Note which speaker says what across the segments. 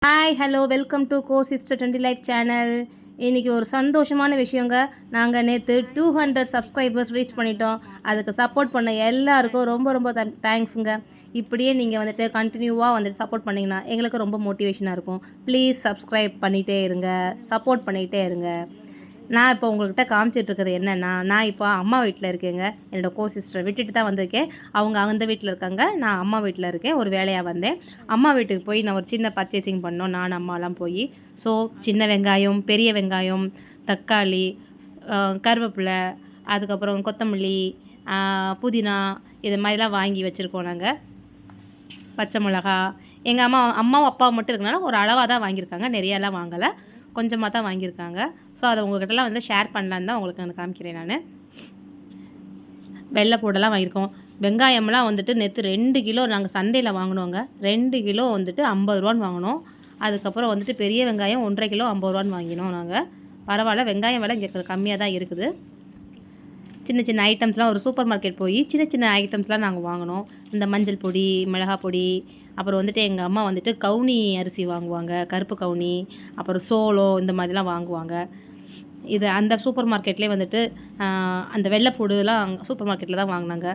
Speaker 1: Hi hello welcome to co sister 20 life channel. இன்றைக்கி ஒரு சந்தோஷமான விஷயங்க. நாங்கள் நேற்று 200 சப்ஸ்கிரைபர்ஸ் ரீச் பண்ணிட்டோம். அதுக்கு சப்போர்ட் பண்ண எல்லாருக்கும் ரொம்ப ரொம்ப தேங்க்ஸுங்க. இப்படியே நீங்கள் வந்துட்டு கண்டினியூவாக வந்துட்டு சப்போர்ட் பண்ணிங்கன்னா எங்களுக்கு ரொம்ப மோட்டிவேஷனாக இருக்கும். ப்ளீஸ் சப்ஸ்கிரைப் பண்ணிகிட்டே இருங்க, சப்போர்ட் பண்ணிகிட்டே இருங்க. நான் இப்போ உங்கள்கிட்ட காமிச்சிட்ருக்கிறது என்னென்னா, நான் இப்போ அம்மா வீட்டில் இருக்கேங்க. என்னோடய கோ சிஸ்டரை விட்டுட்டு தான் வந்திருக்கேன். அவங்க அந்த வீட்டில் இருக்காங்க, நான் அம்மா வீட்டில் இருக்கேன். ஒரு வேலையாக வந்தேன். அம்மா வீட்டுக்கு போய் நான் ஒரு சின்ன பர்ச்சேசிங் பண்ணோம், நான் அம்மாலாம் போய். ஸோ சின்ன வெங்காயம், பெரிய வெங்காயம், தக்காளி, கருவேப்பிலை, அதுக்கப்புறம் கொத்தமல்லி, புதினா, இது மாதிரிலாம் வாங்கி வச்சுருக்கோம் நாங்கள். பச்சை மிளகா, எங்கள் அம்மாவும் அப்பாவும் மட்டும் இருக்கனால ஒரு அளவாக தான் வாங்கியிருக்காங்க, நிறையாலாம் வாங்கலை, கொஞ்சமாக தான் வாங்கியிருக்காங்க. ஸோ அதை உங்கள்கிட்டலாம் வந்து ஷேர் பண்ணலான்னு தான் உங்களுக்கு நான் காமிக்கிறேன். நான் வெள்ளைப்பூடெல்லாம் வாங்கியிருக்கோம். வெங்காயம்லாம் வந்துட்டு நேற்று 2 கிலோ நாங்கள் சந்தையில் வாங்கினோங்க. 2 கிலோ வந்துட்டு 50 ரூபான்னு வாங்கினோம். அதுக்கப்புறம் வந்துட்டு பெரிய வெங்காயம் 1.5 கிலோ 50 ரூபான்னு வாங்கினோம் நாங்கள். பரவாயில்ல, வெங்காயம் விலை இங்கே கம்மியாக தான் இருக்குது. சின்ன சின்ன ஐட்டம்ஸ்லாம் ஒரு சூப்பர் மார்க்கெட் போய் சின்ன சின்ன ஐட்டம்ஸ்லாம் நாங்கள் வாங்கினோம். இந்த மஞ்சள் பொடி, மிளகாய் பொடி, அப்புறம் வந்துட்டு எங்கள் அம்மா வந்துட்டு கவுனி அரிசி வாங்குவாங்க, கருப்பு கவுனி, அப்புறம் சோளம், இந்த மாதிரிலாம் வாங்குவாங்க. இது அந்த சூப்பர் மார்க்கெட்லேயே வந்துட்டு அந்த வெள்ளைப்பூடுலாம் சூப்பர் மார்க்கெட்டில் தான் வாங்கினாங்க.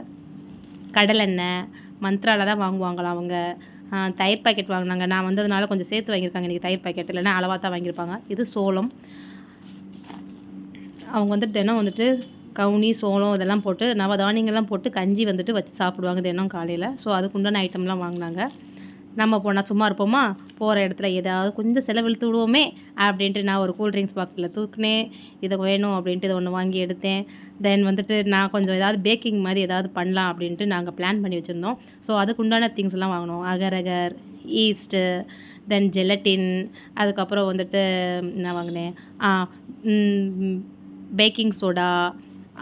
Speaker 1: கடலெண்ணெய் மந்த்ராவில் தான் வாங்குவாங்களாம் அவங்க. தயிர் பாக்கெட் வாங்கினாங்க. நான் வந்ததுனால கொஞ்சம் சேர்த்து வாங்கியிருக்காங்க இன்றைக்கி தயிர் பாக்கெட், இல்லைன்னா அளவாக தான் வாங்கியிருப்பாங்க. இது சோளம். அவங்க வந்துட்டு தினம் வந்துட்டு கவுனி, சோளம் இதெல்லாம் போட்டு நவதானியங்கள்லாம் போட்டு கஞ்சி வந்துட்டு வச்சு சாப்பிடுவாங்க தினம் காலையில். ஸோ அதுக்குண்டான ஐட்டம்லாம் வாங்கினாங்க. நம்ம போனால் சும்மா இருப்போமா, போகிற இடத்துல ஏதாவது கொஞ்சம் செலவழித்து விடுவோமே அப்படின்ட்டு நான் ஒரு கூல்ட்ரிங்க்ஸ் பாக்ஸில் தூக்குனேன். இதை வேணும் அப்படின்ட்டு இதை ஒன்று வாங்கி எடுத்தேன். தென் வந்துட்டு நான் கொஞ்சம் ஏதாவது பேக்கிங் மாதிரி ஏதாவது பண்ணலாம் அப்படின்ட்டு நாங்கள் பிளான் பண்ணி வச்சுருந்தோம். ஸோ அதுக்குண்டான திங்ஸ் எல்லாம் வாங்கினோம். அகர், ஈஸ்ட்டு, தென் ஜெலட்டின், அதுக்கப்புறம் வந்துட்டு நான் வாங்கினேன் பேக்கிங் சோடா,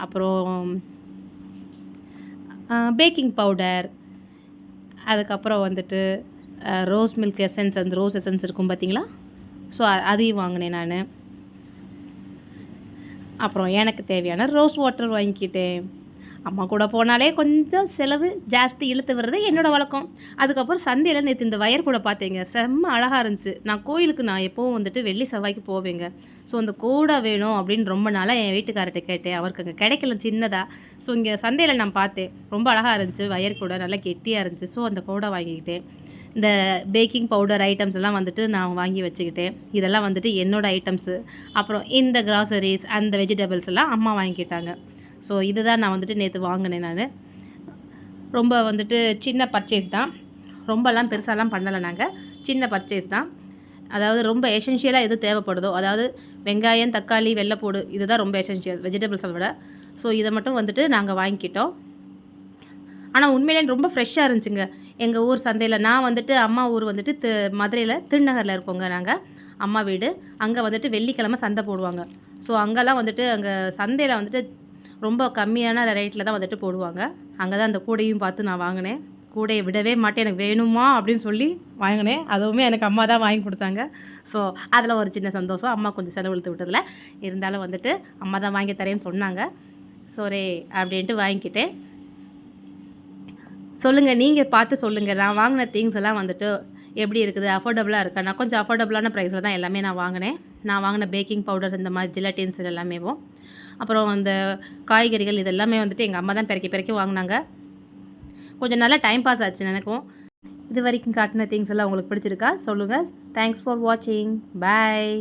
Speaker 1: அப்புறம் பேக்கிங் பவுடர், அதுக்கப்புறம் வந்துட்டு ரோஸ் மில்க் எசன்ஸ், அந்த ரோஸ் எசன்ஸ் இருக்கும் பார்த்தீங்களா, ஸோ அதையும் வாங்கினேன் நான். அப்புறம் எனக்கு தேவையான ரோஸ் வாட்டர் வாங்கிக்கிட்டேன். அம்மா கூட போனாலே கொஞ்சம் செலவு ஜாஸ்தி இழுத்து வர்றது என்னோடய வழக்கம். அதுக்கப்புறம் சந்தையில் நேற்று இந்த வயர் கூட பார்த்தேங்க, செம்ம அழகாக இருந்துச்சு. நான் கோயிலுக்கு நான் எப்போவும் வந்துட்டு வெள்ளி செவ்வாய்க்கு போவேங்க. ஸோ அந்த கூடை வேணும் அப்படின்னு ரொம்ப நாளாக என் வீட்டுக்கார்ட்ட கேட்டேன். அவருக்கு அங்கே கிடைக்கல சின்னதாக. ஸோ இங்கே சந்தையில் நான் பார்த்தேன், ரொம்ப அழகாக இருந்துச்சு வயர் கூட, நல்லா கெட்டியாக இருந்துச்சு. ஸோ அந்த கூடை வாங்கிக்கிட்டேன். இந்த பேக்கிங் பவுடர் ஐட்டம்ஸ் எல்லாம் வந்துட்டு நான் வாங்கி வச்சுக்கிட்டேன். இதெல்லாம் வந்துட்டு என்னோடய ஐட்டம்ஸு. அப்புறம் இந்த கிராசரிஸ், அந்த வெஜிடபிள்ஸ் எல்லாம் அம்மா வாங்கிக்கிட்டாங்க. ஸோ இதுதான் நான் வந்துட்டு நேற்று வாங்கினேன். நான் ரொம்ப வந்துட்டு சின்ன பர்ச்சேஸ் தான், ரொம்பலாம் பெருசாலாம் பண்ணலை. நாங்கள் சின்ன பர்ச்சேஸ் தான். அதாவது ரொம்ப எசென்ஷியலாக எது தேவைப்படுதோ, அதாவது வெங்காயம், தக்காளி, வெள்ளைப்பூடு, இதுதான் ரொம்ப எசென்ஷியல் வெஜிடபிள்ஸை விட. ஸோ இதை மட்டும் வந்துட்டு நாங்கள் வாங்கிக்கிட்டோம். ஆனால் உண்மையிலே ரொம்ப ஃப்ரெஷ்ஷாக இருந்துச்சுங்க எங்கள் ஊர் சந்தையில். நான் வந்துட்டு அம்மா ஊர் வந்துட்டு மதுரையில் திருநகரில் இருக்கோங்க. நாங்கள் அம்மா வீடு அங்கே வந்துட்டு வெள்ளிக்கிழமை சந்தை போடுவாங்க. ஸோ அங்கெல்லாம் வந்துட்டு அங்கே சந்தையில் வந்துட்டு ரொம்ப கம்மியான ரேட்டில் தான் வந்துட்டு போடுவாங்க. அங்கே தான் அந்த கூடையும் பார்த்து நான் வாங்கினேன். கூடையை விடவே மாட்டேன், எனக்கு வேணுமா அப்படின்னு சொல்லி வாங்கினேன். அதுவுமே எனக்கு அம்மா தான் வாங்கி கொடுத்தாங்க. ஸோ அதில் ஒரு சின்ன சந்தோஷம், அம்மா கொஞ்சம் செலவழித்து விட்டதில். இருந்தாலும் வந்துட்டு அம்மா தான் வாங்கி தரேன்னு சொன்னாங்க. சோரே அப்படின்ட்டு வாங்கிக்கிட்டேன். சொல்லுங்கள், நீங்கள் பார்த்து சொல்லுங்கள், நான் வாங்கின திங்ஸ் எல்லாம் வந்துட்டு எப்படி இருக்குது, அஃபோர்டபுளாக இருக்கா? நான் கொஞ்சம் அஃபோர்டபுளான ப்ரைஸில் தான் எல்லாமே நான் வாங்கினேன். நான் வாங்கின பேக்கிங் பவுடர், இந்த மாதிரி ஜெலட்டின்ஸ் இது எல்லாமேவும், அப்புறம் அந்த காய்கறிகள் இதெல்லாமே வந்துட்டு எங்கள் அம்மா தான் பெருக்கி வாங்கினாங்க. கொஞ்சம் நல்லா டைம் பாஸ் ஆச்சு எனக்கும். இது வரைக்கும் காட்டின திங்ஸ் எல்லாம் உங்களுக்கு பிடிச்சிருக்கா சொல்லுங்கள். தேங்க்ஸ் ஃபார் வாட்சிங். பாய்.